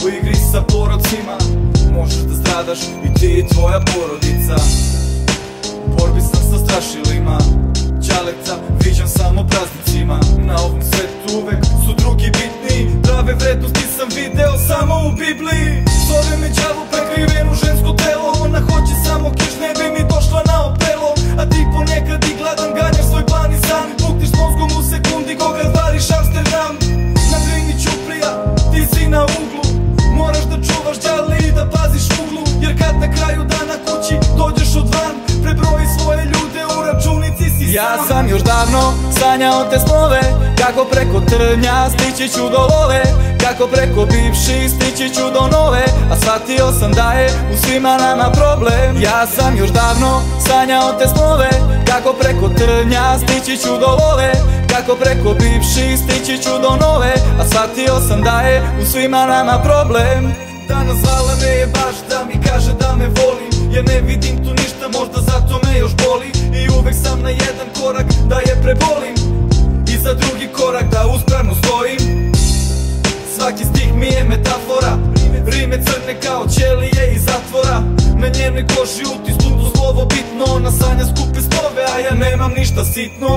U igri sa porocima možeš da stradaš i ti i tvoja porodica. U borbi sam sa strašilima, ćaleca viđam samo praznicima. Na ovom svetu uvek su drugi bitni, prave vrednosti sam video samo u Bibliji. Zove me đavo prekrivenu žensko telo, ona hoće samo kiš, ne bi mi došla na opelo. A ti ponekad i gladan ganjaš svoj plan i san, buktiš mozgom u sekundi koga zvariš Amsterdam. Na Drini Ćuprija, ti si na uglu, moraš da čuvaš đale i da paziš uglu. Jer kad na kraju dana kući dođeš od van, prebroji svoje ljude, u računici si sam. Ja sam još davno sanjao te snove, kako preko trnja stići ću do love, kako preko bivših stići ću do nove. A shvatio sam da je u svima nama problem. Ja sam još davno sanjao te snove, kako preko trnja stići ću do love, kako preko bivših stići ću do nove. A shvatio sam da je u svima nama problem. Danas zvala me je baš da mi kaže da me voli, jer ne vidim tu ništa, možda zato me još boli. I uvek sam na jedan korak da je prebolim, i za drugi korak da uspravno stojim. Svaki stih mi je metafora, rime crne kao ćelije iz zatvora. Na njenoj koži utisnuto slovo bitno, ona sanja skupe snove, a ja nemam ništa sitno.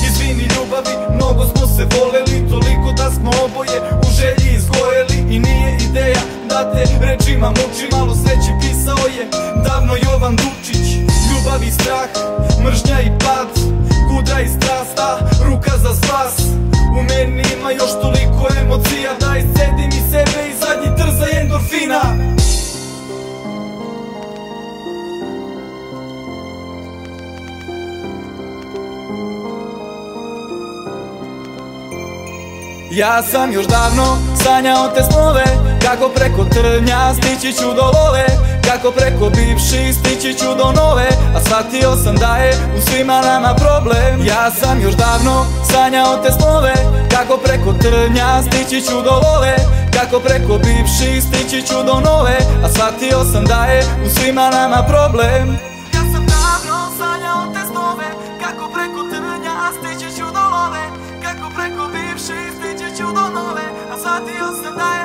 Izvini ljubavi, mnogo smo se voleli, toliko da smo oboje u želji izgoreli. I nije ideja da te rečima muči, malo sreće pisao je davno Jovan Dučić. Ljubav i strah, mržnja i pad, kudra i strast, a ruka za spas. U meni ima još toliko emocija da iscedim iz sebe i zadnji trza endorfina. Ja sam još davno sanjao te snove, kako preko trnja stići ću do love, kako preko bivših stići ću do nove. A shvatio sam da je u svima nama problem. Ja sam još davno sanjao te snove, kako preko trnja stići ću do love, kako preko bivših stići ću do nove. A shvatio sam da je u svima nama problem. Ja sam davno sanjao te snove, kako preko trnja stići ću do love, kako preko bivših stići ću do nove. A shvatio sam da je